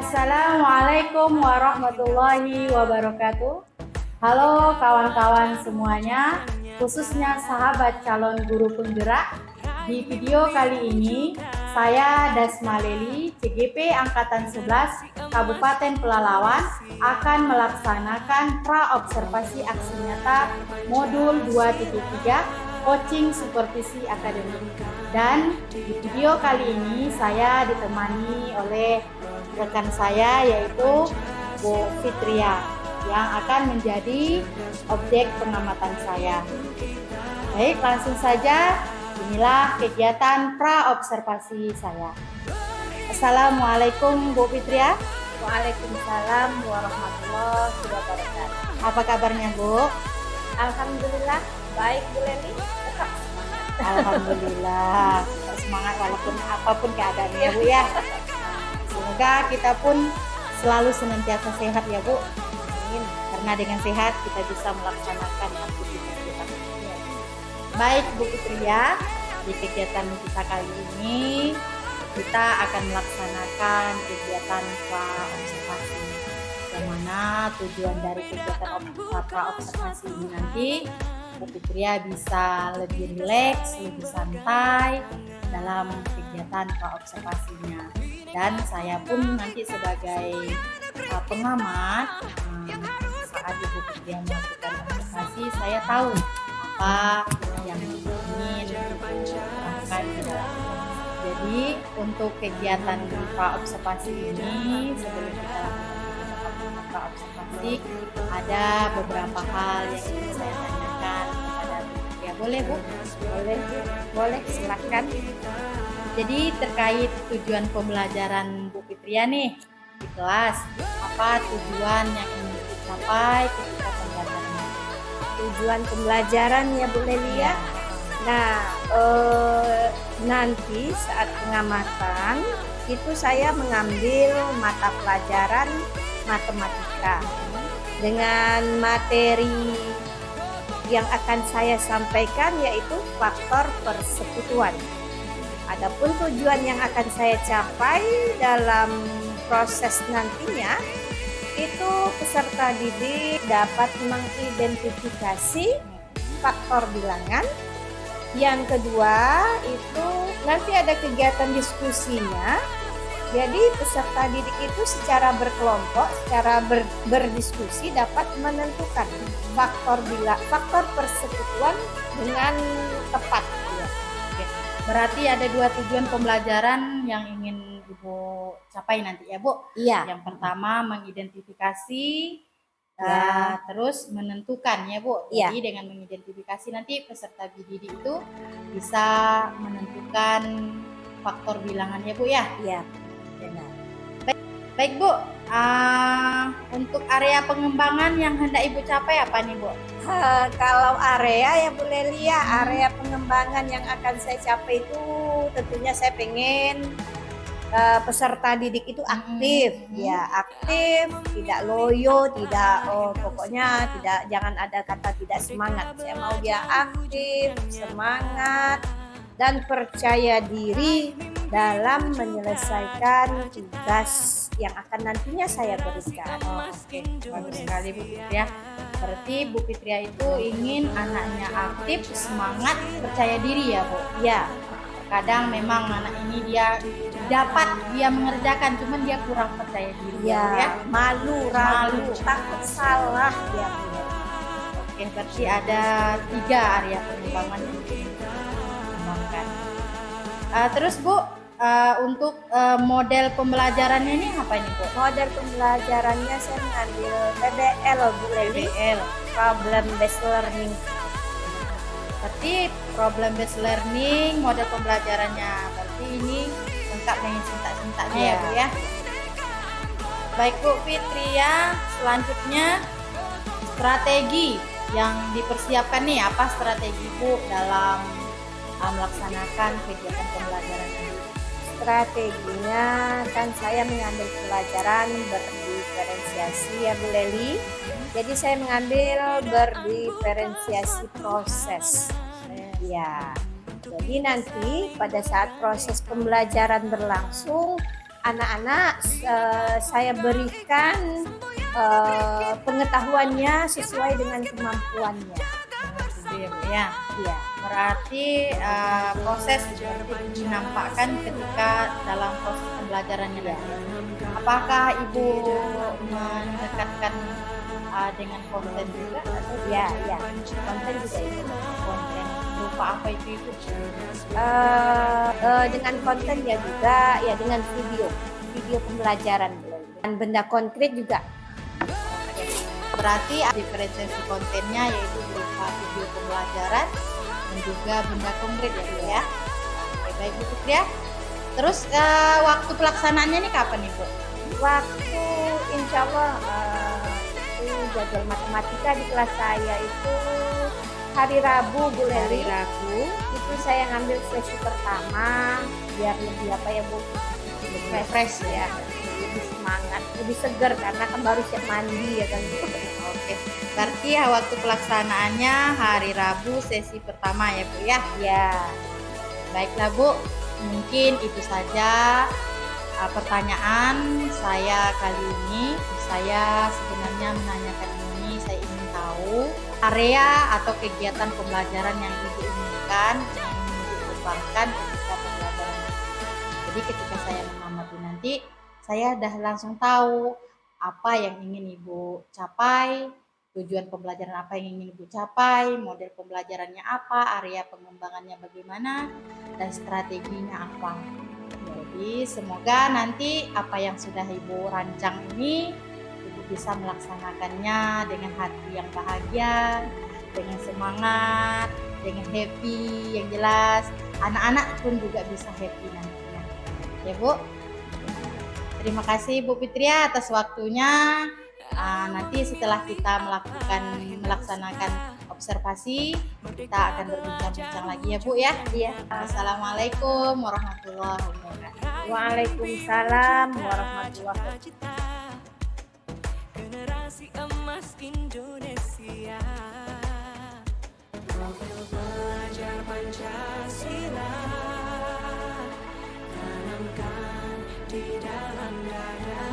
Assalamualaikum warahmatullahi wabarakatuh. Halo kawan-kawan semuanya, khususnya sahabat calon guru penggerak. Di video kali ini, saya Dasma Leli, CGP Angkatan 11 Kabupaten Pelalawan akan melaksanakan pra-observasi aksi nyata modul 2.3 Coaching Supervisi Akademik. Dan di video kali ini saya ditemani oleh rekan saya yaitu Bu Fitria yang akan menjadi objek pengamatan saya. Baik, langsung saja inilah kegiatan pra-observasi saya. Assalamualaikum Bu Fitria. Waalaikumsalam warahmatullahi wabarakatuh. Apa kabarnya Bu? Alhamdulillah baik Bu Leli. Tetap semangat. Alhamdulillah semangat walaupun apapun keadaannya Bu ya. Semoga kita pun selalu senantiasa sehat ya Bu. Amin. Karena dengan sehat kita bisa melaksanakan aktivitas kita. Baik Bu Fitria, di kegiatan kita kali ini kita akan melaksanakan kegiatan pra-observasi. Yang mana tujuan dari kegiatan pra-observasi ini nanti Bu Fitria bisa lebih rileks, lebih santai dalam kegiatan pra-observasinya. Dan saya pun nanti sebagai pengamat saat Ibu Fitria melakukan observasi, saya tahu apa yang ingin dilakukan di dalam. Jadi untuk kegiatan pra-observasi ini, sebelum kita lakukan pra-observasi, ada beberapa hal yang ingin saya tanyakan kepada Bu Fitria. Boleh Bu? Boleh silakan. Jadi terkait tujuan pembelajaran Bu Fitria nih di kelas, apa tujuan yang ingin dicapai ketika pembelajaran? Tujuan pembelajaran ya Bu Leli ya. Nah, nanti saat pengamatan itu saya mengambil mata pelajaran matematika dengan materi yang akan saya sampaikan yaitu faktor persekutuan. Adapun tujuan yang akan saya capai dalam proses nantinya itu peserta didik dapat mengidentifikasi faktor bilangan. Yang kedua itu nanti ada kegiatan diskusinya. Jadi peserta didik itu secara berkelompok, secara berdiskusi dapat menentukan faktor persekutuan dengan tepat. Ya. Oke. Berarti ada dua tujuan pembelajaran yang ingin Ibu capai nanti ya Bu. Iya. Yang pertama mengidentifikasi, Ya. terus menentukan ya Bu. Iya. Jadi dengan mengidentifikasi nanti peserta didik itu bisa menentukan faktor bilangan ya Bu ya. Iya, benar. Baik Bu, untuk area pengembangan yang hendak Ibu capai apa nih Bu? Kalau area ya Bu Leli ya, area pengembangan yang akan saya capai itu tentunya saya pengen peserta didik itu aktif, ya aktif, tidak loyo, tidak pokoknya jangan ada kata tidak semangat. Saya mau dia aktif, semangat, dan percaya diri dalam menyelesaikan tugas yang akan nantinya saya berikan. Oke, bagus sekali Bu Fitria. Berarti Bu Fitria itu ingin anaknya aktif, semangat, percaya diri ya Bu? Ya. Kadang memang anak ini dia mengerjakan, cuman dia kurang percaya diri ya. Malu, ragu, takut salah dia. Oke, berarti ada 3 area pengembangan yang dikembangkan. Terus Bu, untuk model pembelajarannya ini apa ini Bu? Model pembelajarannya saya mengambil PBL Bu Leli, Problem Based Learning. Berarti problem based learning model pembelajarannya. Berarti ini lengkap dengan sintak-sintaknya ya Bu ya. Baik Bu Fitria, selanjutnya strategi yang dipersiapkan nih, apa strategi Bu dalam melaksanakan kegiatan pembelajaran ini? Strateginya kan saya mengambil pelajaran berdiferensiasi ya Bu Leli. Jadi saya mengambil berdiferensiasi proses. Ya. Jadi nanti pada saat proses pembelajaran berlangsung anak-anak saya berikan pengetahuannya sesuai dengan kemampuannya. Ya, Ya. berarti proses seperti dinampakkan ketika dalam proses pembelajarannya nanti. Apakah Ibu mendekatkan dengan konten juga atau Ya, ya, konten juga itu. konten berupa apa itu Ibu? Dengan konten ya juga, ya dengan video pembelajaran dan benda konkret juga. Berarti diferensiasi kontennya yaitu berupa video pembelajaran dan juga benda konkret ya Bu ya. Oke, baik Bu Fitri ya. Terus waktu pelaksanaannya ini kapan nih Bu? Waktu insya Allah itu jadwal matematika di kelas saya itu hari Rabu Bu Hari Leli. Rabu. Itu saya ngambil sesi pertama biar lebih apa ya Bu, Refresh ya. lebih semangat, lebih segar karena kan baru siap mandi ya kan. Oke, berarti ya waktu pelaksanaannya hari Rabu sesi pertama ya Bu ya. Ya, Baiklah Bu, mungkin itu saja pertanyaan saya kali ini. Saya sebenarnya menanyakan ini, saya ingin tahu area atau kegiatan pembelajaran yang Ibu inginkan, yang ingin dikembangkan ketika pembelajaran. Jadi ketika saya mengamati nanti, saya dah langsung tahu apa yang ingin Ibu capai, tujuan pembelajaran apa yang ingin Ibu capai, model pembelajarannya apa, area pengembangannya bagaimana, dan strateginya apa. Jadi semoga nanti apa yang sudah Ibu rancang ini Ibu bisa melaksanakannya dengan hati yang bahagia, dengan semangat, dengan happy, yang jelas anak-anak pun juga bisa happy nantinya. Ya Bu. Terima kasih Bu Fitria atas waktunya. Nanti setelah kita melaksanakan observasi, kita akan berbincang-bincang lagi ya Bu ya. iya. Assalamualaikum warahmatullahi wabarakatuh. Waalaikumsalam warahmatullahi wabarakatuh. Generasi emas Indonesia, profil belajar Pancasila, tanamkan di dalam dada.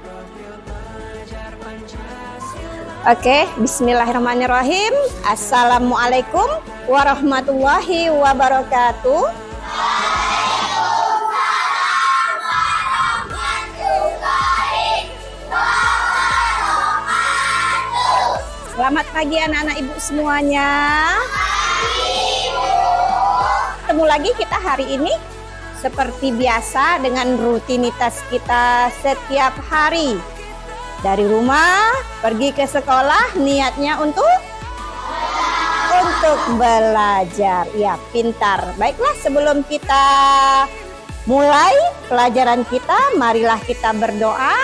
Profil belajar Pancasila. Oke, bismillahirrahmanirrahim. Assalamualaikum warahmatullahi wabarakatuh. Selamat pagi anak-anak ibu semuanya. Ketemu lagi kita hari ini seperti biasa dengan rutinitas kita setiap hari. Dari rumah pergi ke sekolah, niatnya untuk belajar. Ya, pintar. Baiklah, sebelum kita mulai pelajaran kita, marilah kita berdoa.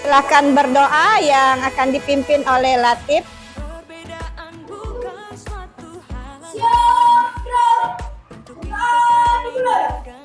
Silakan berdoa yang akan dipimpin oleh Latif. Perbedaan bukan suatu halangan untuk kita saling menghargai.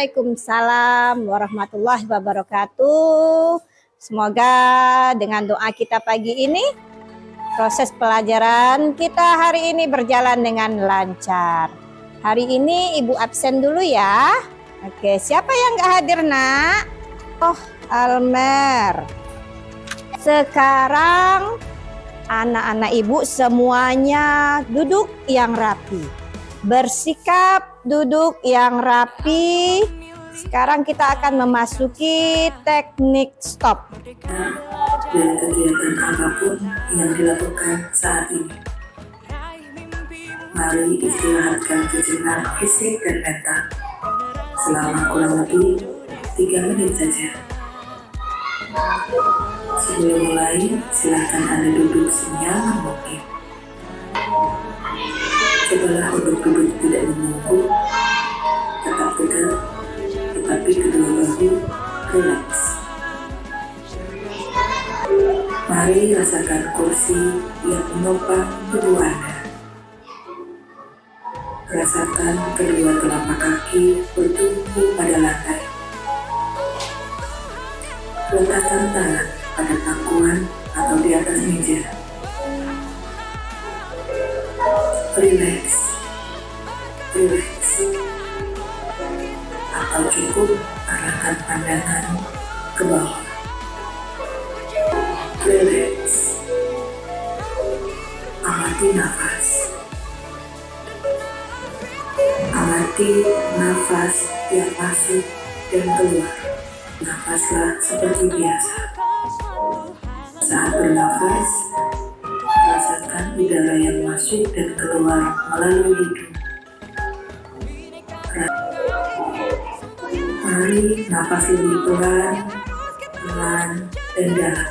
Waalaikumsalam warahmatullahi wabarakatuh. Semoga dengan doa kita pagi ini, proses pelajaran kita hari ini berjalan dengan lancar. Hari ini Ibu absen dulu ya. Oke, siapa yang gak hadir nak? Oh, Almer. Sekarang anak-anak Ibu semuanya duduk yang rapi. Bersikap duduk yang rapi. Sekarang kita akan memasuki teknik stop. Dan kegiatan apapun yang dilakukan saat ini. Mari istirahatkan sejenak fisik dan mental selama kurang lebih 3 menit saja. Sebelum mulai, silakan Anda duduk senyaman mungkin. Cobalah untuk duduk tidak membungkuk, tetap tegak, tetapi kedua bahu rileks. Mari rasakan kursi yang menopang tubuh Anda. Rasakan kedua telapak kaki bertumpu pada lantai. Letakkan tangan pada pangkuan atau di atas meja. Relax, relax. Atau cukup arahkan pandangan ke bawah. Relax. Amati nafas. Amati nafas yang masuk dan keluar. Nafaslah seperti biasa. Saat bernafas, rasakan udara yang masuk dan keluar melalui hidung. Mari nafas lebih pelan, dan dalam.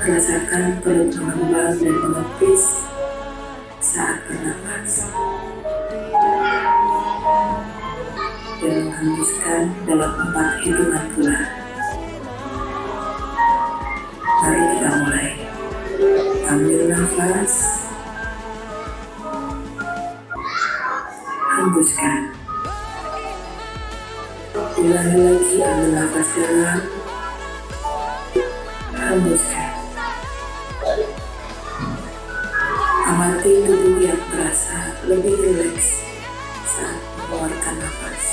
Rasakan perut mengembang dan menepis saat bernafas. Dan menghembuskan dalam 4 hitungan bulan. Mari kita mulai. Ambil nafas. Hembuskan. Ulangi lagi, ambil nafas dalam. Hembuskan. Amati tubuh yang terasa lebih rileks saat mengeluarkan nafas.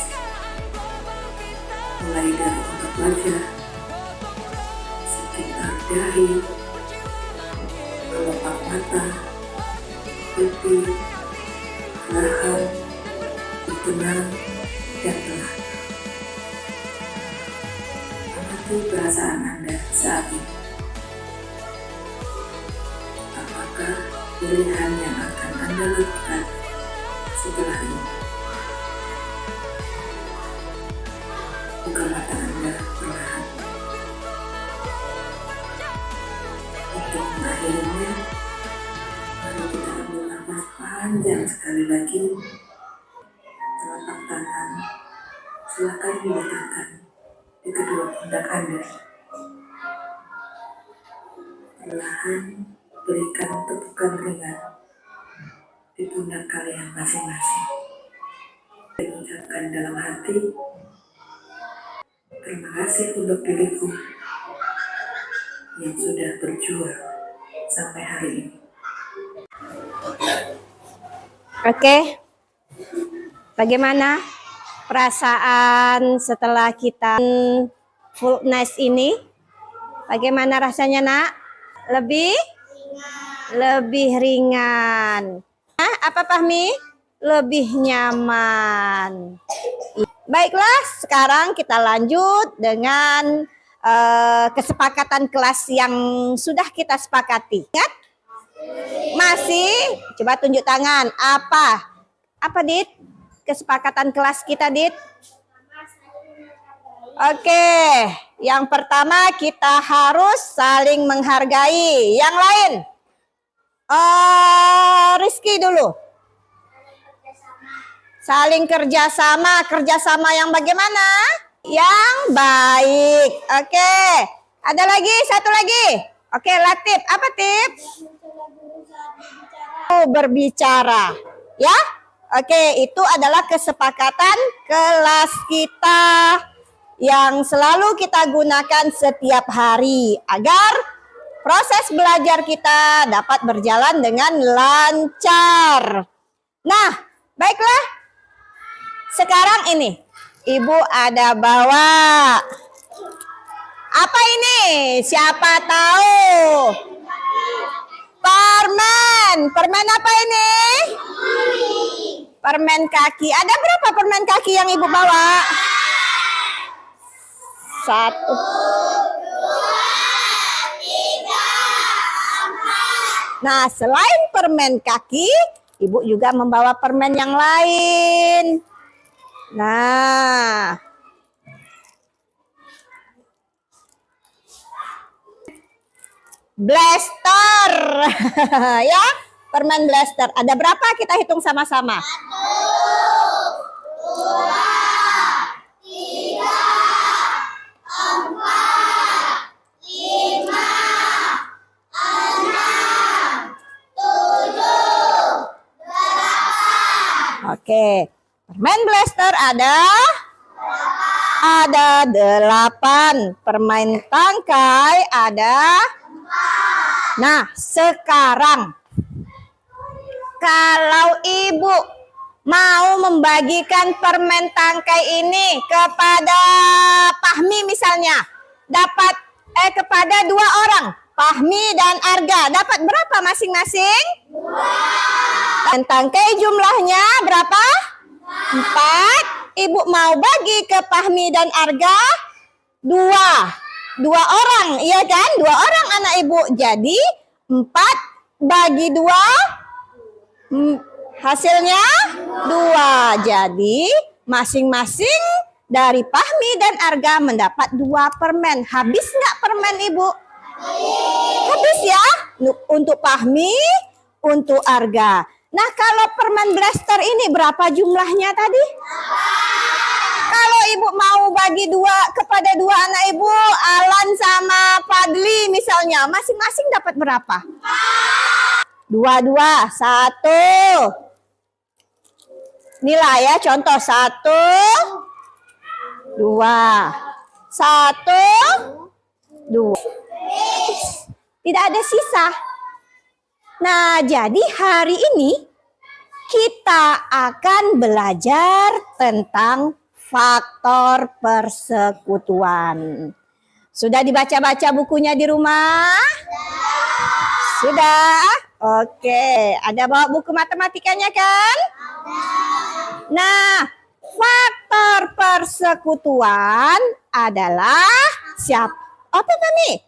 Mulai dari otot wajah, sekitar dahi, kelopak mata, pipi, leher, tenang dan pelan. Amati perasaan Anda saat ini. Apakah pilihan yang akan Anda lakukan setelah ini? Buka mata Anda perlahan. Untuk mengakhirinya, mari kita ambil nafas panjang sekali lagi. Telapak tangan silakan diletakkan di kedua pundak Anda. Perlahan berikan tepukan ringan di pundak kalian masing-masing. Dan ucapkan dalam hati, terima kasih untuk diriku yang sudah berjuang sampai hari ini. Oke. Bagaimana perasaan setelah kita full nice ini? Bagaimana rasanya nak? Lebih ringan. Apa Fahmi? Lebih nyaman. Baiklah, sekarang kita lanjut dengan kesepakatan kelas yang sudah kita sepakati. Ingat? Masih? Coba tunjuk tangan. Apa Dit? Kesepakatan kelas kita, Dit? Oke, yang pertama kita harus saling menghargai. Yang lain? Rizky dulu. Saling kerjasama. Kerjasama yang bagaimana? Yang baik. Oke, ada lagi? Satu lagi. Oke, Latif. Apa Tip? Berbicara. Ya? Oke, itu adalah kesepakatan kelas kita yang selalu kita gunakan setiap hari agar proses belajar kita dapat berjalan dengan lancar. Nah, baiklah. Sekarang ini, Ibu ada bawa apa ini? Siapa tahu? Permen. Permen apa ini? Permen kaki. Ada berapa permen kaki yang Ibu bawa? 1, 2, 3, 4. Nah, selain permen kaki, Ibu juga membawa permen yang lain. Nah, blaster. Ya, permen blaster. Ada berapa? Kita hitung sama-sama. 1, 2, 3, 4, 5, 6, 7, 8. Oke, permen blaster ada 8. Permen tangkai ada 4. Nah, sekarang kalau Ibu mau membagikan permen tangkai ini kepada Pahmi misalnya, dapat kepada 2 orang, Pahmi dan Arga, dapat berapa masing-masing? 2. Dan tangkai jumlahnya berapa? 4. Ibu mau bagi ke Pahmi dan Arga 2 orang, iya kan? 2 orang anak Ibu. Jadi 4 bagi 2 hasilnya 2. Jadi masing-masing dari Pahmi dan Arga mendapat 2 permen. Habis nggak permen Ibu? Habis ya. Untuk Pahmi, untuk Arga. Nah, kalau permen blaster ini berapa jumlahnya tadi? Kalau Ibu mau bagi 2 kepada 2 anak Ibu, Alan sama Fadli misalnya, masing-masing dapat berapa? 2, 1. Inilah ya contoh 1, 2, 1, 2. Tidak ada sisa. Nah, jadi hari ini kita akan belajar tentang faktor persekutuan. Sudah dibaca-baca bukunya di rumah? Sudah? Oke, ada bawa buku matematikanya kan? Nah, faktor persekutuan adalah siapa? Apa nih?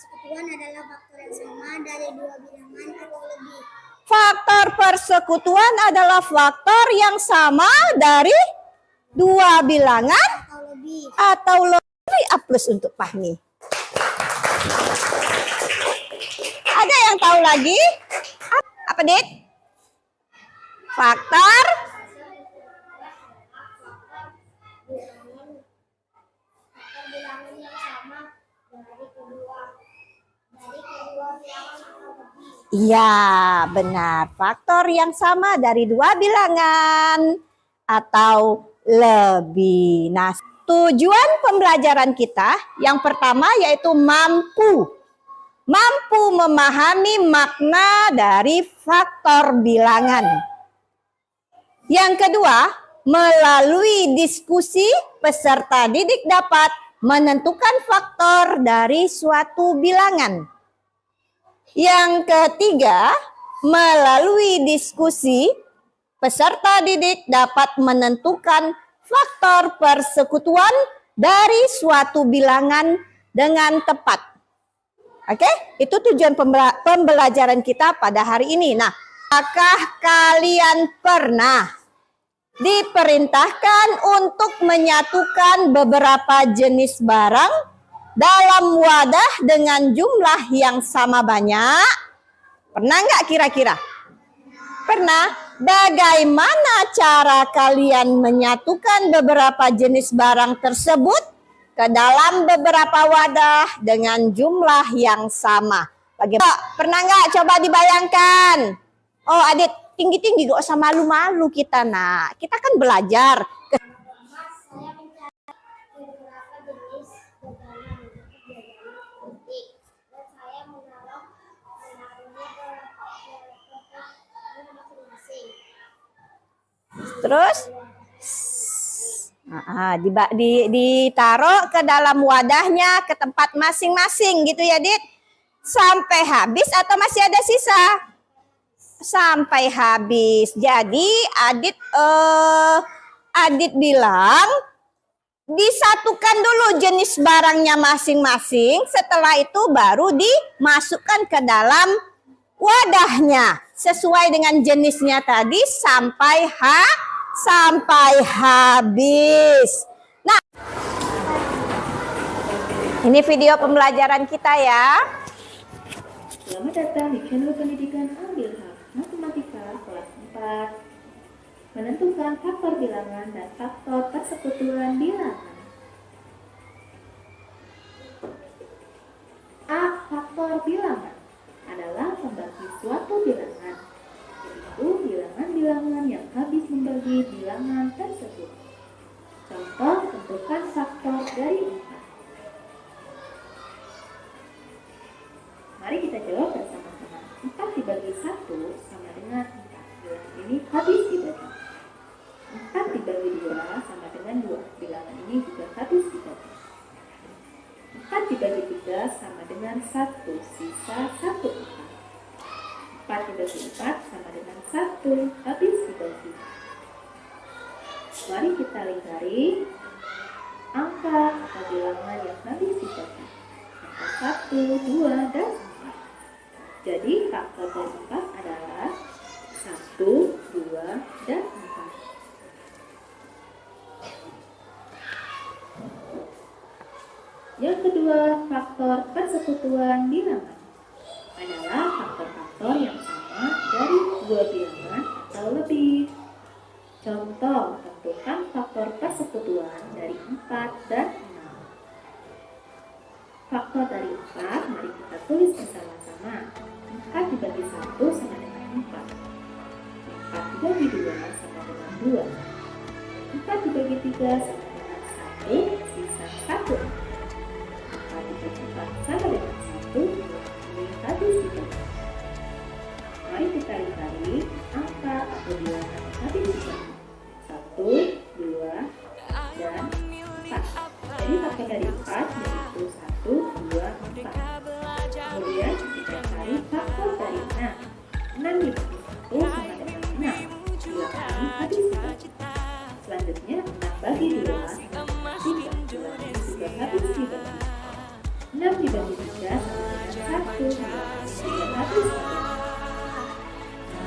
Persekutuan adalah faktor yang sama dari 2 bilangan atau lebih. Faktor persekutuan adalah faktor yang sama dari 2 bilangan atau lebih. A plus untuk Pahmi. Ada yang tahu lagi? Apa, Dit? Faktor Iya, benar. Faktor yang sama dari 2 bilangan atau lebih. Nah, tujuan pembelajaran kita yang pertama yaitu mampu memahami makna dari faktor bilangan. Yang kedua, melalui diskusi peserta didik dapat menentukan faktor dari suatu bilangan. Yang ketiga, melalui diskusi peserta didik dapat menentukan faktor persekutuan dari suatu bilangan dengan tepat. Oke, itu tujuan pembelajaran kita pada hari ini. Nah, apakah kalian pernah diperintahkan untuk menyatukan beberapa jenis barang dalam wadah dengan jumlah yang sama banyak? Pernah nggak kira-kira? Pernah? Bagaimana cara kalian menyatukan beberapa jenis barang tersebut ke dalam beberapa wadah dengan jumlah yang sama? Bagaimana? Pernah nggak? Coba dibayangkan. Oh, Adit, tinggi-tinggi, gak usah malu-malu kita. Nah, kita kan belajar. Mas, saya mencari beberapa jenis pegangan untuk jajanan penting dan saya menaruhnya ke masing-masing. Terus ditaruh ke dalam wadahnya, ke tempat masing-masing gitu ya, Dit. Sampai habis atau masih ada sisa? Sampai habis. Jadi Adit bilang disatukan dulu jenis barangnya masing-masing. Setelah itu baru dimasukkan ke dalam wadahnya sesuai dengan jenisnya tadi sampai habis. Nah, ini video pembelajaran kita ya. Selamat datang di channel pendidikan Ambil Hak Matematika kelas 4. Menentukan faktor bilangan dan faktor persekutuan bilangan. A. Faktor bilangan adalah membagi suatu bilangan, yaitu bilangan-bilangan yang habis membagi bilangan tersebut. Contoh, tentukan faktor dari 4. Mari kita jawab bersama-sama. 4 dibagi 1 sama dengan 4. Bilangan ini habis dibagi. 4 dibagi 2 sama dengan 2. Bilangan ini juga habis dibagi. 4 dibagi 3 sama dengan 1. Sisa 1 4. 4 dibagi 4 sama dengan 1. Habis dibagi. Mari kita lingkari angka atau bilangan yang habis dibagi. Angka 1, 2, dan 4. Jadi faktor dari 4 adalah 1, 2, dan 4. Yang kedua, faktor persekutuan bilangan adalah faktor-faktor yang sama dari dua bilangan atau lebih. Contoh, tentukan faktor persekutuan dari 4 dan 6. Faktor dari 4, mari kita tulis bersama-sama. 4 dibagi 1 sama dengan 4. 4 dibagi 2 sama dengan 2. 4 dibagi 3 sama dengan 1, sisa 1. 4 dibagi 4 sama dengan 1, ini habis dibagi. Mari kita lingkari angka atau bilangan yang habis dibagi. 1, 2, dan 4. Jadi faktor dari 4 yaitu 1, 2, 4. Kemudian kita cari faktor dari 6. 6 dibagi 1 sama dengan 6. Bilangan ini habis dibagi. Selanjutnya 6 bagi 2 sama dengan 3. Bilangan ini juga habis dibagi. 6 dibagi 3 sama dengan 1. Bilangan ini juga habis dibagi.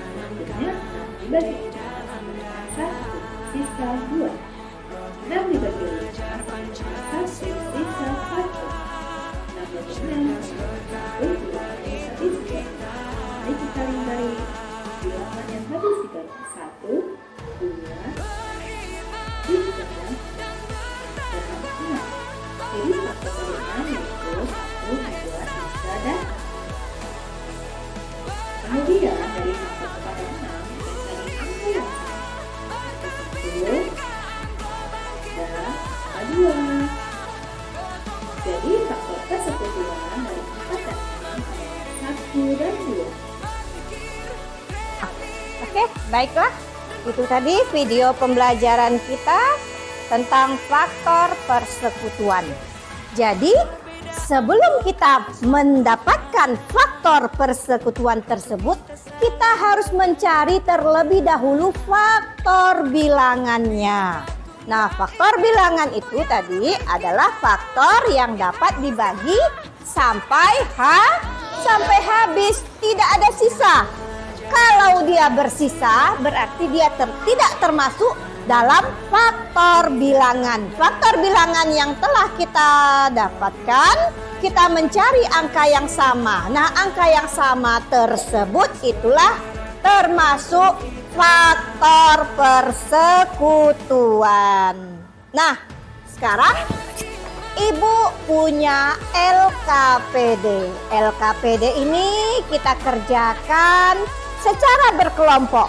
Selanjutnya 6 dibagi 4 sama dengan 1. Sisa 2. 6 dibagi 5 sama dengan 1. Sisa 1. 6 bagi 6 sama dengan 1. Bilangan ini habis dibagi. Mari kita lingkari bilangan yang habis dibagi. 1, 2, 3, dan 6. Jadi faktor dari 6 yaitu 1, 2, 3, dan 4. Kemudian dari 1 kepada 6 kita cari angka yang sama. 1 dan 2. Jadi faktor persekutuan dari 4 dan 6 adalah 1 dan 2. Oke, baiklah. Itu tadi video pembelajaran kita tentang faktor persekutuan. Jadi, sebelum kita mendapatkan faktor persekutuan tersebut, kita harus mencari terlebih dahulu faktor bilangannya. Nah, faktor bilangan itu tadi adalah faktor yang dapat dibagi sampai habis, tidak ada sisa. Kalau dia bersisa, berarti dia tidak termasuk dalam faktor bilangan. Faktor bilangan yang telah kita dapatkan, kita mencari angka yang sama. Nah, angka yang sama tersebut itulah termasuk faktor persekutuan. Nah, sekarang Ibu punya LKPD. LKPD ini kita kerjakan secara berkelompok.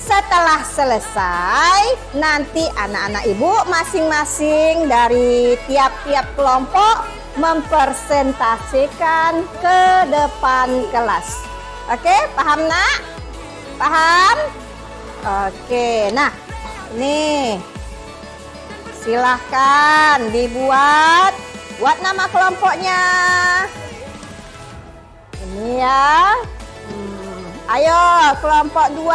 Setelah selesai, nanti anak-anak ibu masing-masing dari tiap-tiap kelompok mempresentasikan ke depan kelas. Oke, paham nak? Paham? Oke, nah ini silahkan dibuat. Buat nama kelompoknya. Ini ya. Ayo kelompok 2.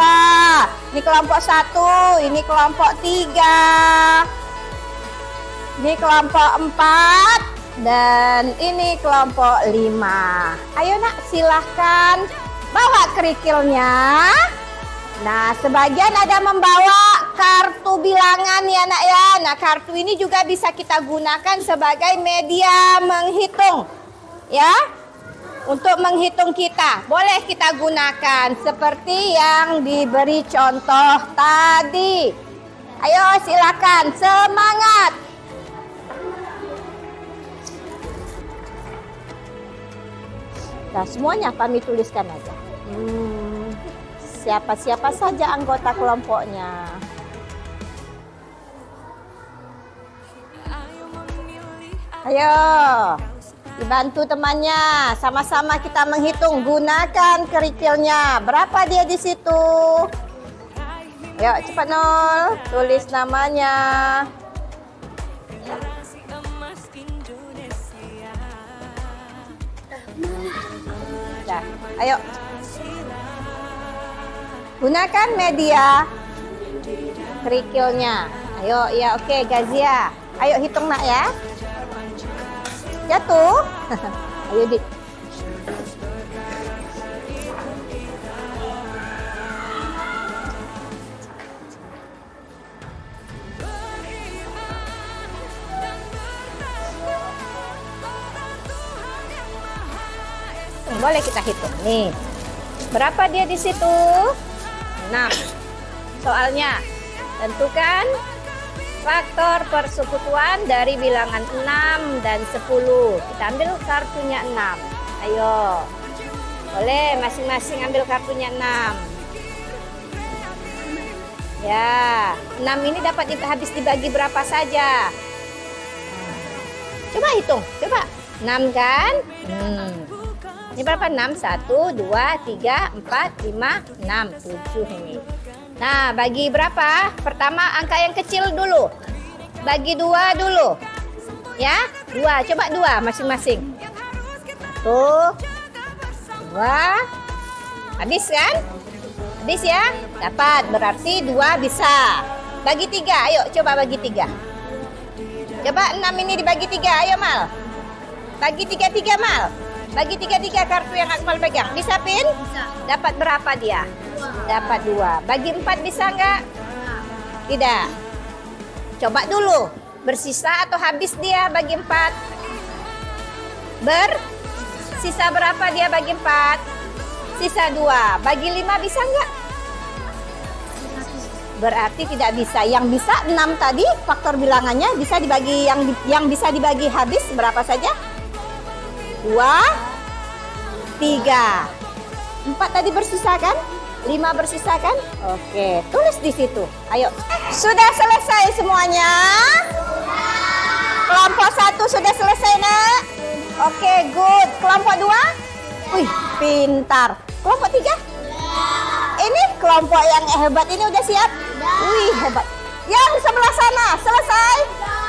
Ini kelompok 1. Ini kelompok 3. Ini kelompok 4. Dan ini kelompok 5. Ayo nak, silahkan bawa kerikilnya. Nah, sebagian ada membawa kartu bilangan ya nak ya. Nah, kartu ini juga bisa kita gunakan sebagai media menghitung. Ya, untuk menghitung kita. Boleh kita gunakan seperti yang diberi contoh tadi. Ayo silakan, semangat. Nah, semuanya kami tuliskan aja. Siapa-siapa saja anggota kelompoknya. Ayo, dibantu temannya. Sama-sama kita menghitung. Gunakan kerikilnya. Berapa dia di situ? Ayo, cepat Nol. Tulis namanya. Dah, ayo. Gunakan media kerikilnya. Ayo, ya oke, Gazia. Ayo hitung nak ya. Jatuh. Ayo Dik. Boleh kita hitung nih. Berapa dia di situ? 6. Soalnya, tentukan faktor persekutuan dari bilangan 6 dan 10. Kita ambil kartunya 6. Ayo. Boleh masing-masing ambil kartunya 6. Ya, 6 ini dapat habis dibagi berapa saja? Coba hitung, coba. 6 kan? Ini berapa? 6, 1, 2, 3, 4, 5, 6, 7 ini. Nah, bagi berapa? Pertama angka yang kecil dulu. Bagi 2 dulu. Ya, 2. Coba 2 masing-masing. 1, 2. Habis kan? Habis ya? Dapat. Berarti 2 bisa. Bagi 3. Ayo, coba bagi 3. Coba 6 ini dibagi 3. Ayo, Mal. Bagi 3 Mal. Bagi 3 kartu yang Akmal pegang. Bisa, Pin? Bisa. Dapat berapa dia? 2. Dapat 2. Bagi 4 bisa nggak? Tidak. Coba dulu. Bersisa atau habis dia bagi 4? Bersisa berapa dia bagi 4? Sisa 2. Bagi 5 bisa nggak? Berarti tidak bisa. Yang bisa 6 tadi faktor bilangannya bisa dibagi, yang bisa dibagi habis berapa saja? 2, 3, 4 tadi bersisa kan? 5 bersisa kan? Oke, tulis di situ. Ayo. Sudah selesai semuanya? Kelompok 1 sudah selesai, Nak? Oke, good. Kelompok 2? Wih, pintar. Kelompok 3? Ini kelompok yang hebat ini udah siap? Wih, hebat. Yang sebelah sana selesai?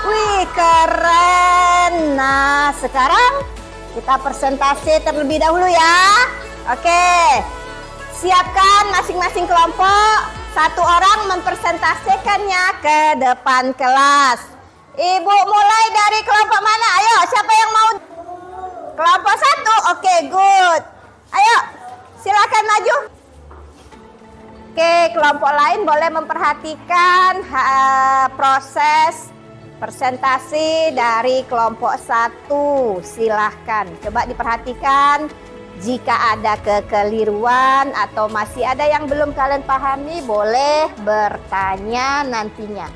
Wih, keren. Nah, sekarang kita presentasi terlebih dahulu ya. Oke. Siapkan masing-masing kelompok. Satu orang mempresentasikannya ke depan kelas. Ibu mulai dari kelompok mana? Ayo, siapa yang mau? Kelompok 1. Oke, good. Ayo, silakan maju. Oke, kelompok lain boleh memperhatikan proses presentasi dari kelompok 1. Silahkan. Coba diperhatikan. Jika ada kekeliruan atau masih ada yang belum kalian pahami, boleh bertanya nantinya.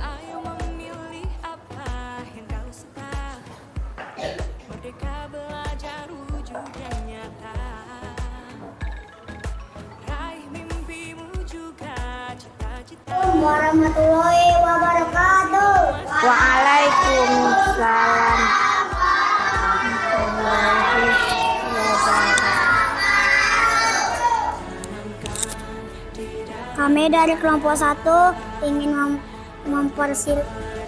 Ayo memilih apa yang kau suka. Merdeka belajar wujudnya nyata. warahmatullahi wabarakatuh. Waalaikumsalam. Kami dari kelompok 1 ingin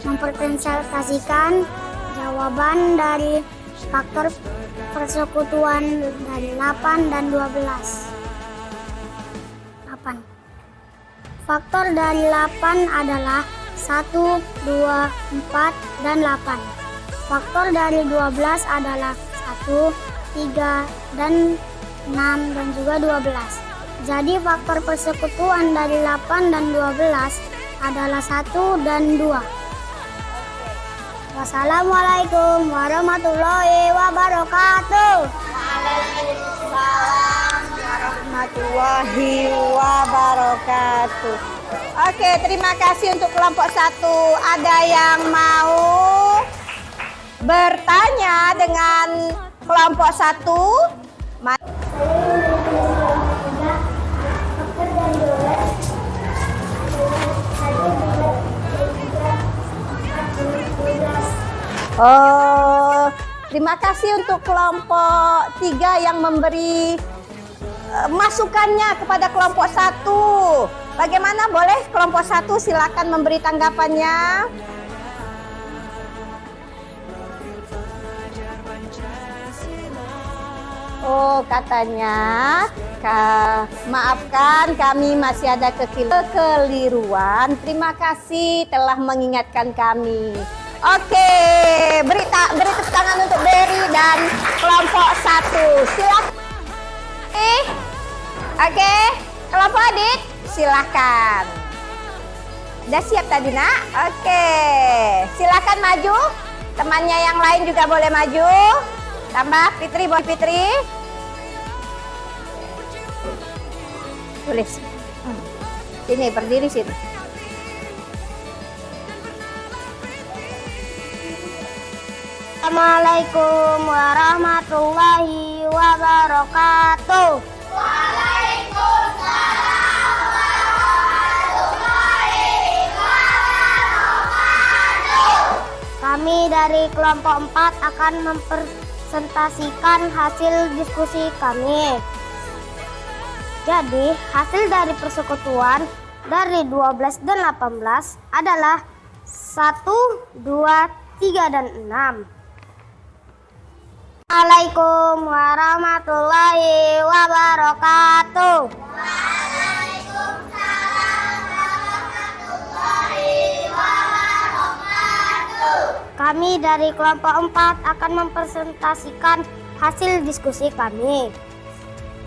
mempresentasikan jawaban dari faktor persekutuan dari 8 dan 12. 8. Faktor dari 8 adalah 1, 2, 4, dan 8. Faktor dari 12 adalah 1, 3, dan 6, dan juga 12. Jadi faktor persekutuan dari 8 dan 12 adalah 1 dan 2. Wassalamualaikum warahmatullahi wabarakatuh. Waalaikumsalam warahmatullahi wabarakatuh. Oke, terima kasih untuk kelompok 1. Ada yang mau bertanya dengan kelompok 1? Oh, terima kasih untuk kelompok 3 yang memberi masukannya kepada kelompok 1. Bagaimana, boleh kelompok 1 silakan memberi tanggapannya? Oh, katanya, maafkan kami masih ada kekeliruan. Terima kasih telah mengingatkan kami. Oke, beri tepuk tangan untuk Berry dan kelompok 1. Silakan. Oke, kelompok adik, silakan. Udah siap tadi, Nak? Oke, silakan maju. Temannya yang lain juga boleh maju. Tambah Fitri, boleh Fitri. Tulis. Sini, berdiri sini. Assalamualaikum warahmatullahi wabarakatuh. Waalaikumsalam warahmatullahi wabarakatuh. Kami dari kelompok 4 akan mempresentasikan hasil diskusi kami. Jadi, hasil dari persekutuan dari 12 dan 18 adalah 1, 2, 3, dan 6. Assalamualaikum warahmatullahi wabarakatuh. Waalaikumsalam warahmatullahi wabarakatuh. Kami dari kelompok 4 akan mempresentasikan hasil diskusi kami.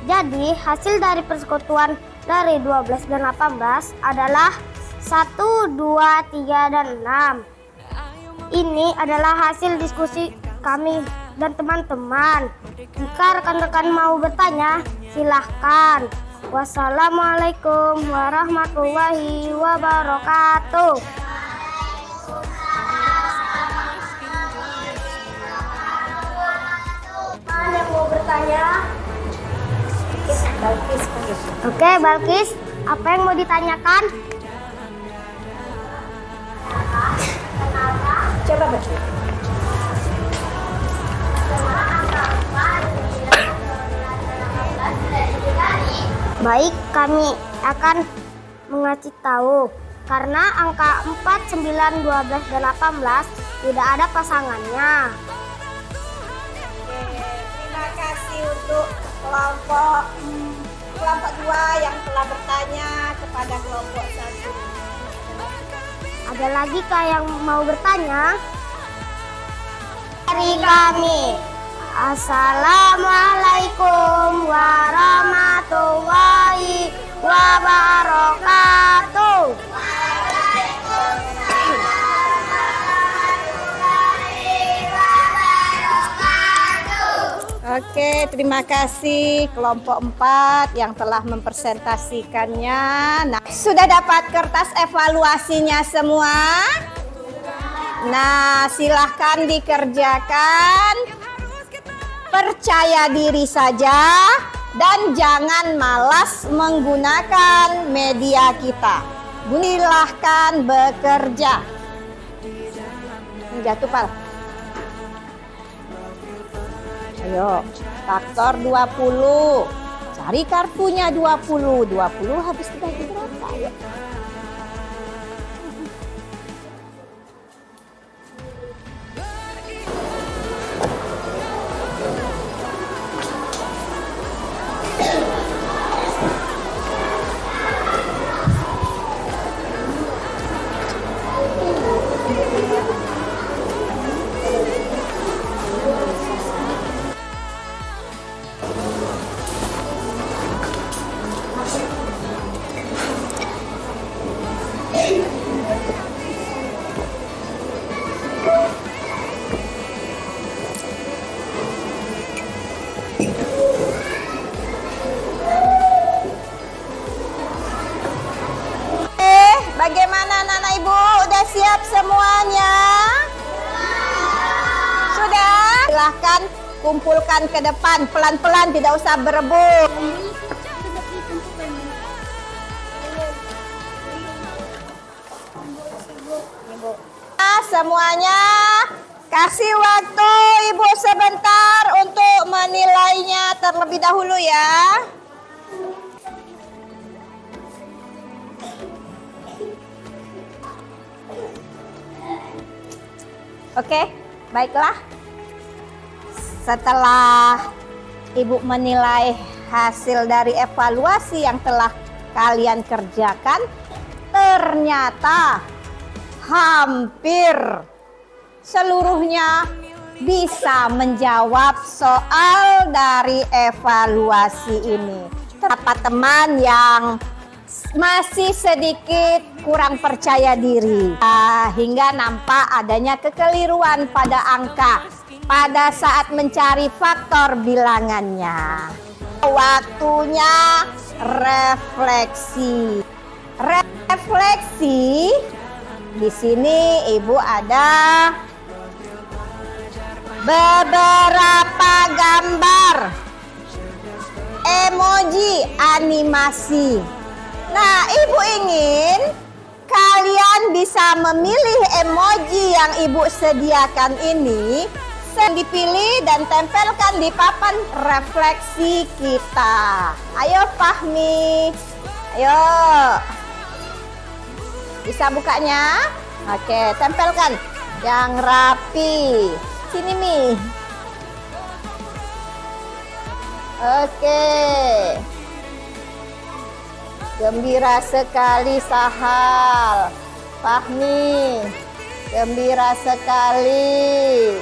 Jadi, hasil dari persekutuan dari 12 dan 18 adalah 1, 2, 3, dan 6. Ini adalah hasil diskusi kami dan teman-teman. Jika rekan-rekan mau bertanya, silahkan. Wassalamualaikum warahmatullahi wabarakatuh. Ada yang mau bertanya? Balkis. Oke, Balkis, apa yang mau ditanyakan? Coba baca. Baik, kami akan mengasih tahu. Karena angka 4, 9, 12, dan 18 tidak ada pasangannya. Terima kasih untuk kelompok 2 yang telah bertanya kepada kelompok 1. Ada lagi kah yang mau bertanya? Dari kami. Assalamualaikum warahmatullahi wabarakatuh. Oke, terima kasih kelompok 4 yang telah mempresentasikannya. Nah, sudah dapat kertas evaluasinya semua? Nah, silahkan dikerjakan. Percaya diri saja dan jangan malas menggunakan media kita. Silahkan bekerja. Ini jatuh, Pal. Ayo, faktor 20. Cari kartunya 20. 20 habis dibagi berapa? Ayo. Bagaimana anak-anak ibu? Udah siap semuanya? Sudah? Silahkan kumpulkan ke depan. Pelan-pelan, tidak usah berebut. Semuanya kasih waktu ibu sebentar untuk menilainya terlebih dahulu ya. Oke, baiklah. Setelah ibu menilai hasil dari evaluasi yang telah kalian kerjakan, ternyata hampir seluruhnya bisa menjawab soal dari evaluasi ini. Terdapat teman yang masih sedikit kurang percaya diri, hingga nampak adanya kekeliruan pada angka pada saat mencari faktor bilangannya. Waktunya refleksi. Refleksi. Di sini ibu ada beberapa gambar emoji animasi. Nah, ibu ingin kalian bisa memilih emoji yang ibu sediakan ini, dipilih dan tempelkan di papan refleksi kita. Ayo Fahmi, ayo. Bisa bukanya? Oke, tempelkan yang rapi. Sini Mi. Oke. Gembira sekali Sahal. Fahmi, gembira sekali.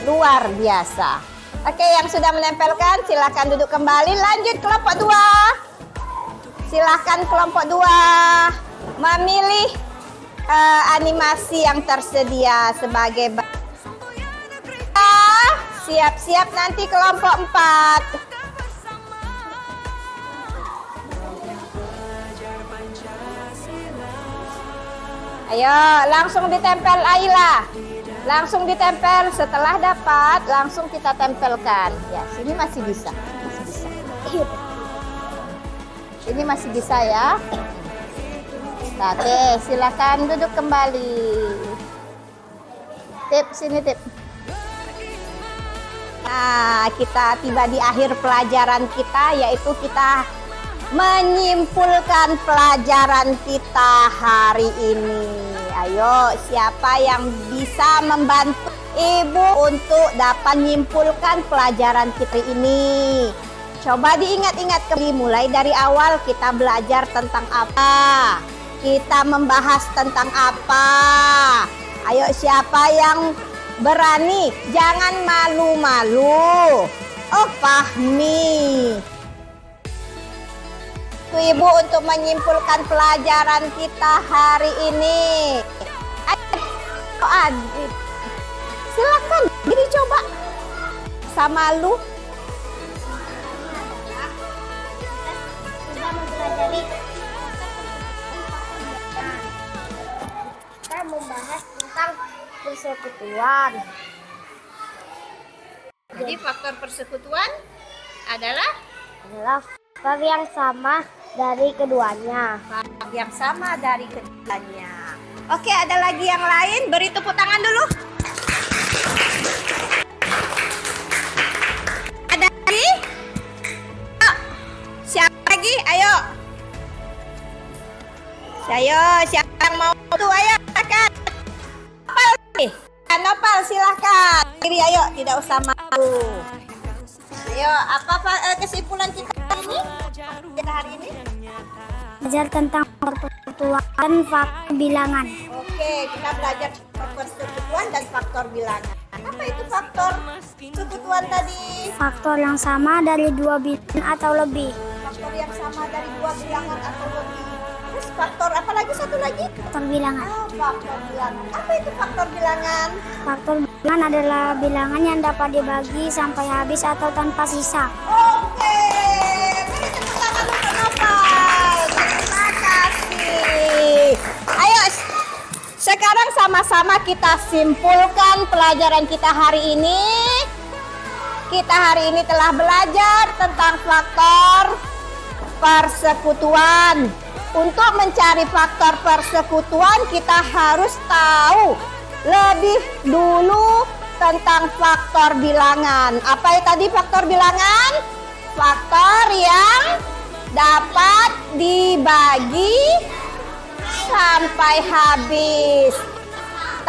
Luar biasa. Oke, yang sudah menempelkan silakan duduk kembali. Lanjut kelompok 2. Silakan kelompok 2 memilih animasi yang tersedia sebagai siap-siap nanti kelompok 4. Ayo, langsung ditempel Aila. Langsung ditempel, setelah dapat langsung kita tempelkan. Ya, sini masih bisa. Masih bisa. Ini masih bisa ya. Oke, silakan duduk kembali. Tip, sini Tip. Nah, kita tiba di akhir pelajaran kita, yaitu kita menyimpulkan pelajaran kita hari ini. Ayo, siapa yang bisa membantu ibu untuk dapat menyimpulkan pelajaran kita ini? Coba diingat-ingat kembali, mulai dari awal kita belajar tentang apa? Kita membahas tentang apa? Ayo, siapa yang berani? Jangan malu-malu. Oh, Fahmi. Ibu untuk menyimpulkan pelajaran kita hari ini. Adit, silakan diri coba sama lu. Sudah mempelajari. Kita membahas tentang persekutuan. Jadi faktor persekutuan adalah Faktor yang sama dari keduanya. Hak yang sama dari keduanya. Oke, ada lagi yang lain? Beri tepuk tangan dulu. Ada lagi? Siapa lagi? Ayo. Siapa yang mau tuh? Ayo, silakan. Nopal nih. Nopal, silahkan. Kiri, ayo, tidak usah malu. Ayo, apa kesimpulan kita hari ini? Belajar tentang persekutuan faktor bilangan. Oke, kita belajar persekutuan dan faktor bilangan. Apa itu faktor persekutuan tadi? Faktor yang sama dari dua bilangan atau lebih. Faktor yang sama dari dua bilangan atau lebih. Terus faktor apa lagi? Satu lagi? Faktor bilangan. Oh, faktor bilangan. Apa itu faktor bilangan? Faktor bilangan adalah bilangan yang dapat dibagi sampai habis atau tanpa sisa. Oke, beri tepuk tangan untuk Nopal. Terima kasih. Ayo, sekarang sama-sama kita simpulkan pelajaran kita hari ini. Kita hari ini telah belajar tentang faktor persekutuan. Untuk mencari faktor persekutuan, kita harus tahu lebih dulu tentang faktor bilangan. Apa itu tadi faktor bilangan? Faktor yang dapat dibagi sampai habis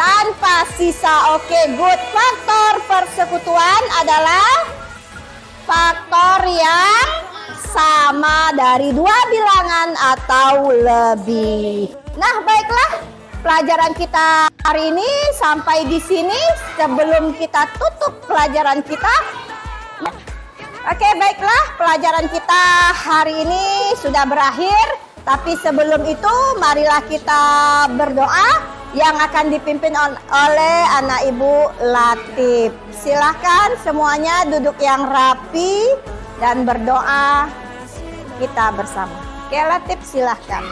tanpa sisa. Oke, good. Faktor persekutuan adalah faktor yang sama dari dua bilangan atau lebih. Nah, baiklah, pelajaran kita hari ini sampai di sini. Sebelum kita tutup pelajaran kita, oke, baiklah, pelajaran kita hari ini sudah berakhir. Tapi sebelum itu, marilah kita berdoa yang akan dipimpin oleh anak Ibu Latif. Silahkan semuanya duduk yang rapi dan berdoa kita bersama. Oke, Latif, silahkan.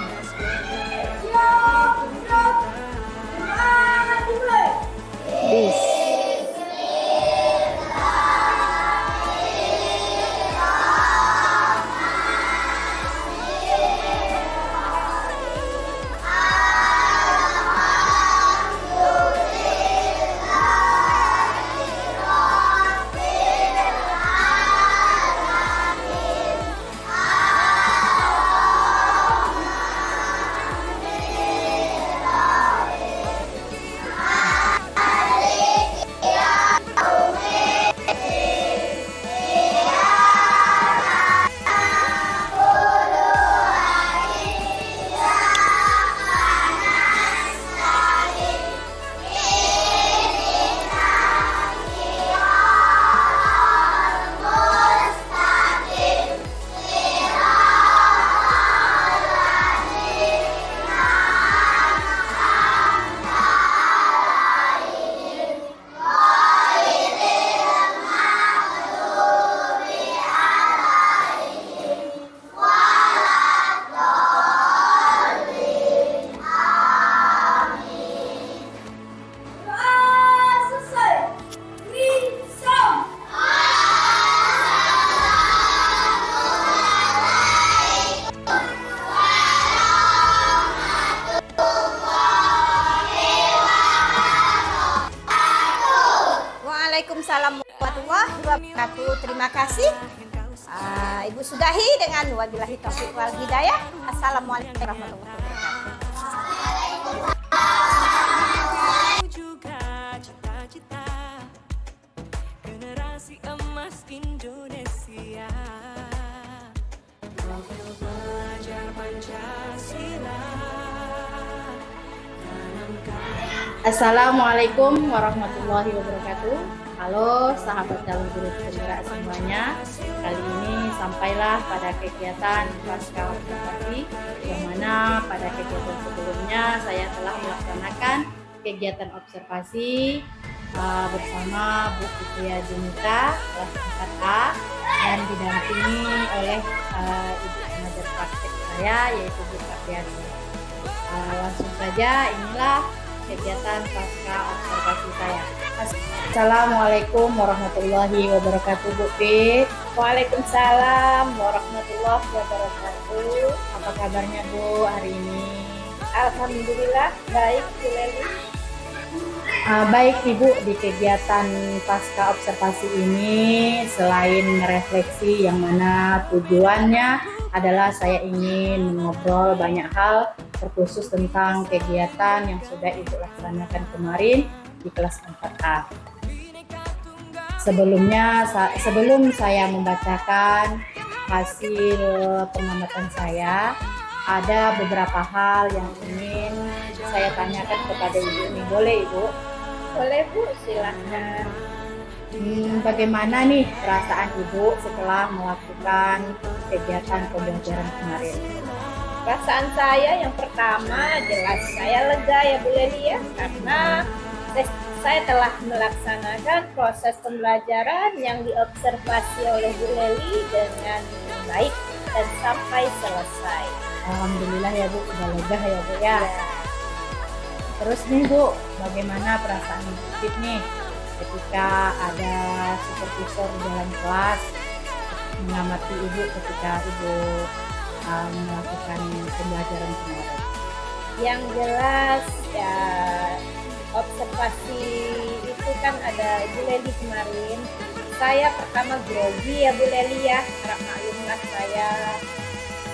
Waalaikumsalam warahmatullahi wabarakatuh. Terima kasih. Ibu sudahi dengan wabillahi taufiq wal hidayah. Assalamualaikum warahmatullahi wabarakatuh. juga cita-cita generasi emas Indonesia. Profil belajar Pancasila. Assalamualaikum warahmatullahi wabarakatuh. Halo sahabat dalam guru penggerak semuanya. Kali ini sampailah pada kegiatan pasca observasi, yang mana pada kegiatan sebelumnya saya telah melaksanakan kegiatan observasi bersama Bu Fitria Junita kelas 4A dan didampingi oleh ibu pengajar praktek saya yaitu Bu Kapriati. Langsung saja inilah kegiatan pasca observasi saya. Assalamualaikum warahmatullahi wabarakatuh, Bu Pi. Waalaikumsalam warahmatullahi wabarakatuh. Apa kabarnya Bu hari ini? Alhamdulillah baik, Bu Leli. Baik Ibu, di kegiatan pasca observasi ini selain refleksi yang mana tujuannya adalah saya ingin mengobrol banyak hal terkhusus tentang kegiatan yang sudah Ibu laksanakan kemarin di kelas 4A. Sebelum saya membacakan hasil pengamatan saya, ada beberapa hal yang ingin saya tanyakan kepada Ibu ini. Boleh Ibu? Boleh Bu, silahkan. Bagaimana nih perasaan Ibu setelah melakukan kegiatan pembelajaran kemarin? Perasaan saya yang pertama jelas saya lega ya Bu Leli ya, karena saya telah melaksanakan proses pembelajaran yang diobservasi oleh Bu Leli dengan baik dan sampai selesai. Alhamdulillah ya Bu, udah lega ya Bu ya. Terus nih Bu, bagaimana perasaan Ibu nih ketika ada supervisor di dalam kelas mengamati Ibu ketika Ibu melakukan pembelajaran kemarin? Yang jelas ya, observasi itu kan ada Bu Leli kemarin. Saya pertama grogi ya Bu Leli ya, harap maklumlah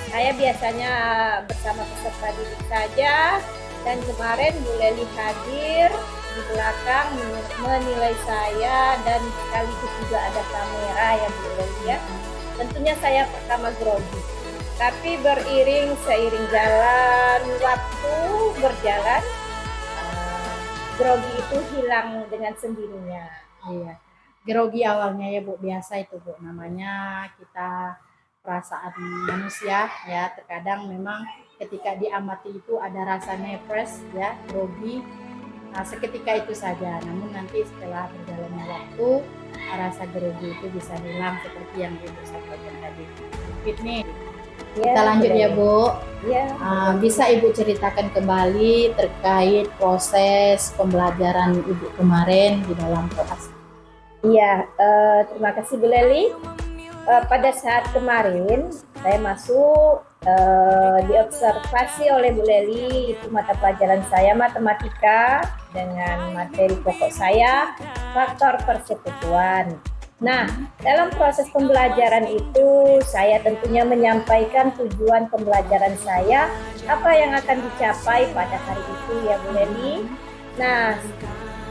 saya biasanya bersama peserta didik saja, dan kemarin Bu Leli hadir di belakang menilai saya dan sekaligus juga ada kamera ya Bu Leli ya. Tentunya saya pertama grogi, tapi seiring jalan waktu berjalan, grogi itu hilang dengan sendirinya. Iya, grogi awalnya ya Bu, biasa itu Bu, namanya kita perasaan manusia ya, terkadang memang ketika diamati itu ada rasa nepres ya, grogi. Nah, seketika itu saja, namun nanti setelah berjalannya waktu rasa grogi itu bisa hilang seperti yang Ibu sampaikan tadi. Nih, kita lanjut ya Bu. Ya. Bisa Ibu ceritakan kembali terkait proses pembelajaran Ibu kemarin di dalam kelas? Iya, terima kasih Bu Leli. Pada saat kemarin saya masuk diobservasi oleh Bu Leli, itu mata pelajaran saya matematika dengan materi pokok saya faktor persekutuan. Nah, dalam proses pembelajaran itu saya tentunya menyampaikan tujuan pembelajaran saya, apa yang akan dicapai pada hari itu ya Bu Leli. Nah,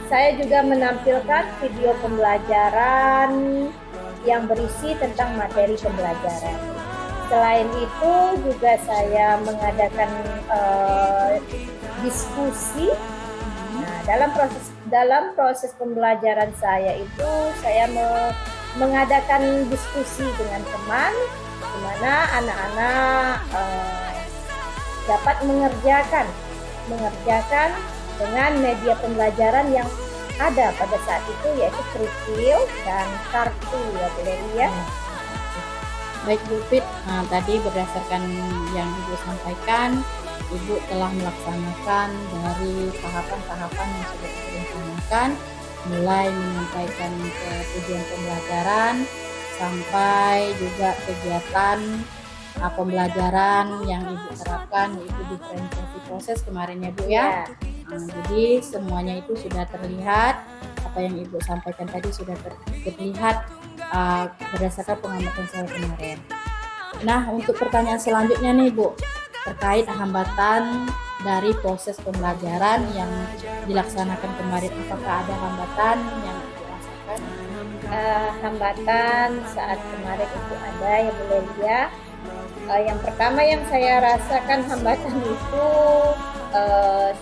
saya juga menampilkan video pembelajaran yang berisi tentang materi pembelajaran. Selain itu juga saya mengadakan diskusi. Nah, dalam proses pembelajaran saya itu saya mengadakan diskusi dengan teman, di mana anak-anak dapat mengerjakan dengan media pembelajaran yang ada pada saat itu, yaitu kerikil dan kartu ya Bu Leli ya. Baik Bu Fit, tadi berdasarkan yang Ibu sampaikan, Ibu telah melaksanakan dari tahapan-tahapan yang sudah direncanakan, mulai menyampaikan ke tujuan pembelajaran sampai juga kegiatan pembelajaran yang Ibu terapkan, yaitu diferensiasi proses kemarin ya Bu ya. Jadi semuanya itu sudah terlihat, apa yang Ibu sampaikan tadi sudah terlihat berdasarkan pengamatan saya kemarin. Nah, untuk pertanyaan selanjutnya nih Bu, terkait hambatan dari proses pembelajaran yang dilaksanakan kemarin, apakah ada hambatan yang Ibu rasakan? Hambatan saat kemarin itu ada ya Bu Leli ya. Yang pertama yang saya rasakan hambatan itu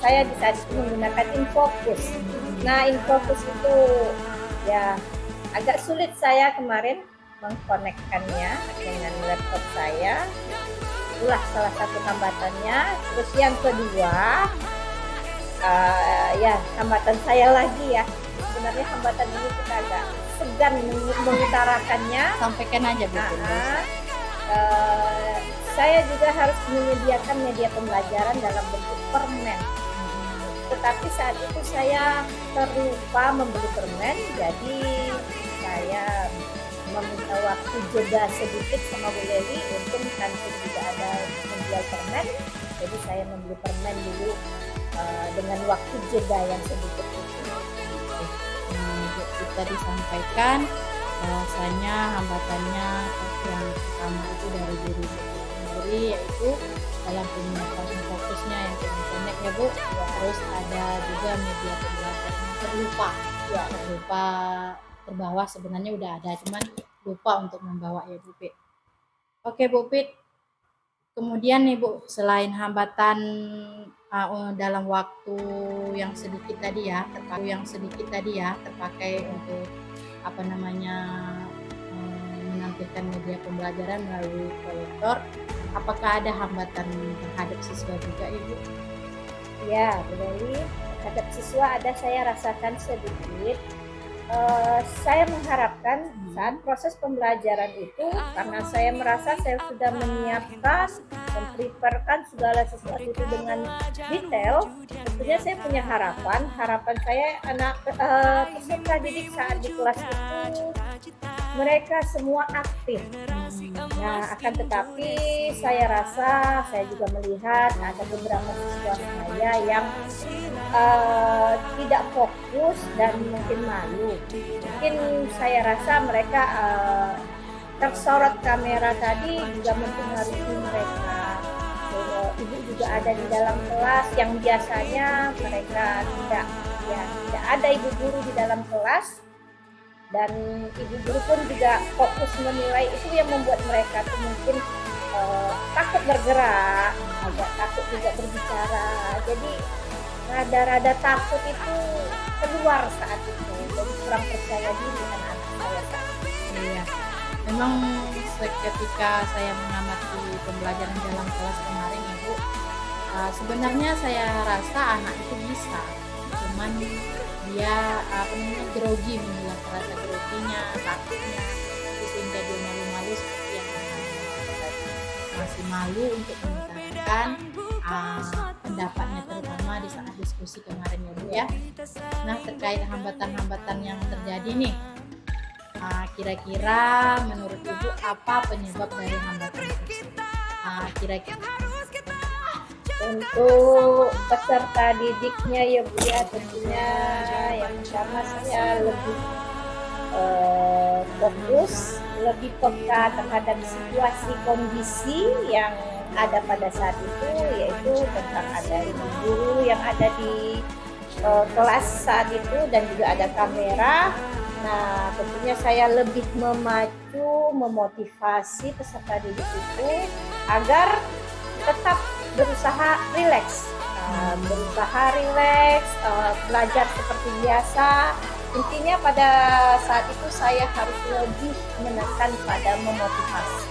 saya di saat itu menggunakan infocus. Nah, infocus itu ya agak sulit saya kemarin mengkonekkannya dengan laptop saya. Itulah salah satu hambatannya. Terus yang kedua, ya hambatan saya lagi ya. Sebenarnya hambatan ini kita agak segan mengutarakannya. Sampaikan aja Bu. Saya juga harus menyediakan media pembelajaran dalam bentuk permen. tetapi saat itu saya terlupa membeli permen, jadi saya meminta waktu jeda sedikit sama Bu Leli. Untung kantin juga ada menjual permen, jadi saya membeli permen dulu dengan waktu jeda yang sedikit itu. Kita disampaikan bahwasanya hambatannya yang pertama itu dari diri sendiri, yaitu dalam penyiapan fokusnya yang pendek ya Bu. Terus ada juga media pembelajaran yang terlupa, terbawa, sebenarnya udah ada cuman lupa untuk membawa ya Bu Pit. Oke Bu Pit, kemudian nih Bu, selain hambatan dalam waktu yang sedikit tadi ya, terpakai untuk menampilkan media pembelajaran melalui proyektor, apakah ada hambatan terhadap siswa juga Ibu? Ya, Bu Leli, terhadap siswa ada saya rasakan sedikit. Saya mengharapkan saat proses pembelajaran itu, karena saya merasa saya sudah menyiapkan, mempreparekan segala sesuatu itu dengan detail, tentunya saya punya harapan saya anak peserta didik saat di kelas itu mereka semua aktif. Nah, akan tetapi saya rasa, saya juga melihat ada beberapa siswa saya yang tidak fokus dan mungkin malu. Mungkin saya rasa mereka tersorot kamera tadi juga mempengaruhi mereka. Ibu juga ada di dalam kelas yang biasanya mereka tidak ada ibu guru di dalam kelas, dan ibu guru pun juga fokus menilai. Itu yang membuat mereka tuh mungkin takut bergerak, agak takut juga berbicara. Jadi rada-rada takut itu keluar saat itu, jadi kurang percaya diri anak-anak saya saat itu. Iya, memang ketika saya mengamati pembelajaran dalam kelas kemarin Ibu, sebenarnya saya rasa anak itu bisa, cuman dia grogi, rasa groginya, takutnya, sehingga dia malu-malu seperti yang masih malu untuk mengutarakan pendapatnya, terutama di saat diskusi kemarin ya Bu ya. Nah, terkait hambatan-hambatan yang terjadi nih, kira-kira menurut Ibu apa penyebab dari hambatan tersebut? Kira-kira untuk peserta didiknya ya Bu ya, tentunya yang pertama saya lebih fokus, lebih peka terhadap situasi kondisi yang ada pada saat itu, yaitu tentang ada ibu guru yang ada di kelas saat itu dan juga ada kamera. Nah, tentunya saya lebih memacu, memotivasi peserta didik itu agar tetap berusaha rileks, belajar seperti biasa. Intinya pada saat itu saya harus lebih menekan pada memotivasi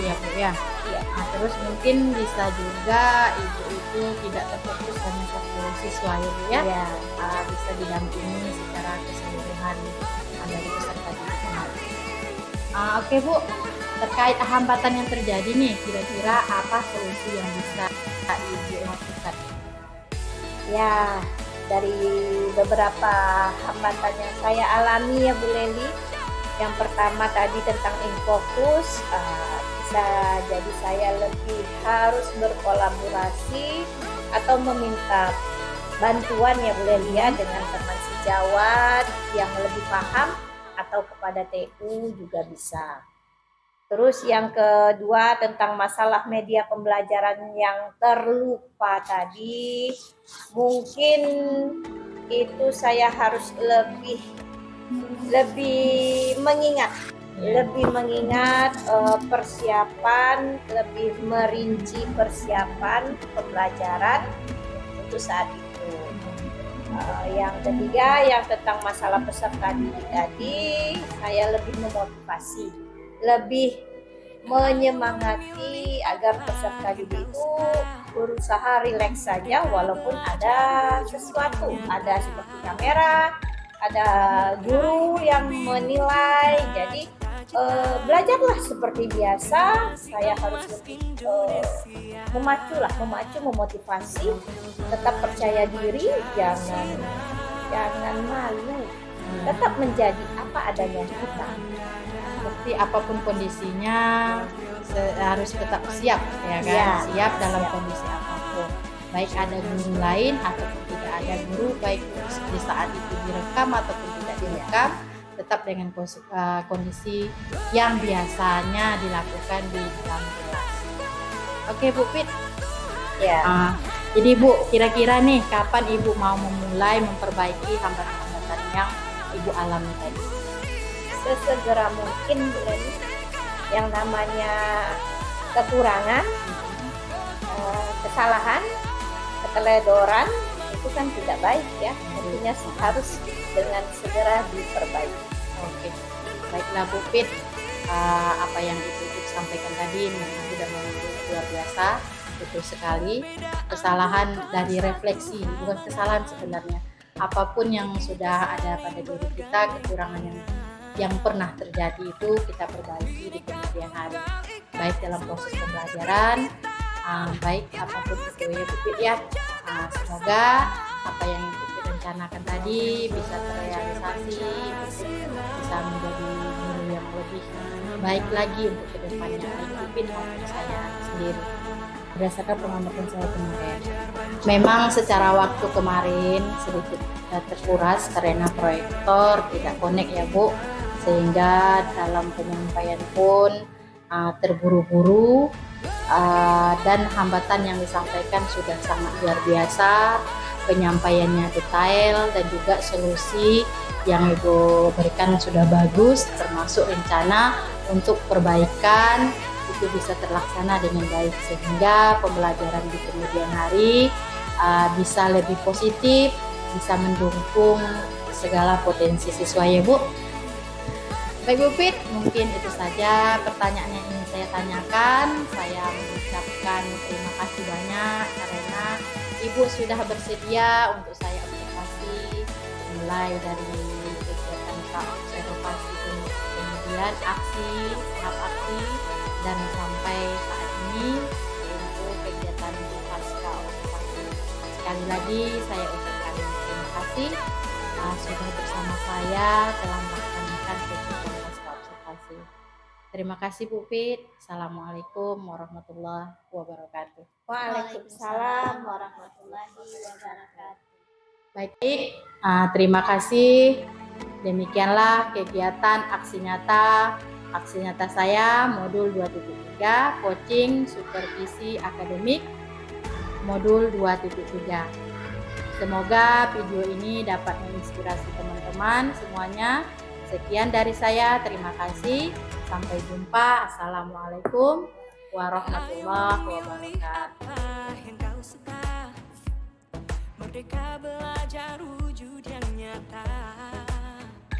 ya Bu ya. Iya. Nah, terus mungkin bisa juga ibu itu tidak terfokus hanya satu siswa ya Bu ya. Iya. Bisa didampingi secara keseluruhan dari peserta didik. Oke Bu, terkait hambatan yang terjadi nih, kira-kira apa solusi yang bisa Ibu lakukan? Ya, dari beberapa hambatan yang saya alami ya Bu Leli, yang pertama tadi tentang infokus, bisa jadi saya lebih harus berkolaborasi atau meminta bantuan ya Bu Leli ya dengan teman sejawat yang lebih paham, atau kepada TU juga bisa. Terus yang kedua tentang masalah media pembelajaran yang terlupa tadi, mungkin itu saya harus lebih mengingat persiapan, lebih merinci persiapan pembelajaran untuk saat itu. Yang ketiga yang tentang masalah peserta didik tadi, saya lebih memotivasi, lebih menyemangati agar peserta didik itu berusaha rileks saja walaupun ada sesuatu, ada seperti kamera, ada guru yang menilai. Jadi belajarlah seperti biasa. Saya harus memacu, memotivasi, tetap percaya diri, jangan malu, tetap menjadi apa adanya kita. Seperti apapun kondisinya harus tetap siap ya kan, Ya, siap dalam siap. kondisi apapun, baik ada guru lain ataupun tidak ada guru, baik di saat itu direkam ataupun tidak direkam, tetap dengan kondisi yang biasanya dilakukan di dalam kelas. Oke Bu Pit. Ya. Jadi Bu, kira-kira nih kapan Ibu mau memulai memperbaiki hambatan-hambatan yang Ibu alami tadi? Sesegera mungkin, Bu Leni. Yang namanya kekurangan, kesalahan, keteledoran itu kan tidak baik ya. Tentunya harus dengan segera diperbaiki. Oke, baiklah Bu Pit, apa yang Ibu sampaikan tadi memang sudah luar biasa, betul sekali. Kesalahan dari refleksi, bukan kesalahan sebenarnya. Apapun yang sudah ada pada diri kita, kekurangan yang pernah terjadi itu kita perbaiki di kemudian hari, baik dalam proses pembelajaran, baik apapun itu ya Bu Pit ya. Semoga apa yang Ibu rencanakan tadi bisa terrealisasi, bisa menjadi guru yang lebih baik lagi untuk kedepannya, baik Bu Pit maupun saya sendiri. Berdasarkan pengamatan saya kemarin, memang secara waktu kemarin sedikit terkuras karena proyektor tidak connect ya Bu, sehingga dalam penyampaian pun terburu-buru, dan hambatan yang disampaikan sudah sangat luar biasa, penyampaiannya detail dan juga solusi yang Ibu berikan sudah bagus, termasuk rencana untuk perbaikan itu bisa terlaksana dengan baik, sehingga pembelajaran di kemudian hari bisa lebih positif, bisa mendukung segala potensi siswa ya Bu. Baik Bu Pit, mungkin itu saja pertanyaan yang ingin saya tanyakan. Saya mengucapkan terima kasih banyak karena Ibu sudah bersedia untuk saya observasi, mulai dari kegiatan observasi, kemudian aksi, tahap aksi, dan sampai saat ini untuk kegiatan pasca observasi. Sekali lagi saya ucapkan terima kasih sudah bersama saya telah melaksanakan kegiatan pasca observasi. Terima kasih Bu Pit. Assalamualaikum warahmatullahi wabarakatuh. Waalaikumsalam warahmatullahi wabarakatuh. Baik, terima kasih. Demikianlah kegiatan aksi nyata saya modul 2.3 coaching supervisi akademik modul 2.3. Semoga video ini dapat menginspirasi teman-teman semuanya. Sekian dari saya, terima kasih. Sampai jumpa. Assalamualaikum warahmatullahi wabarakatuh. Apa yang kau suka? Merdeka belajar wujud yang nyata.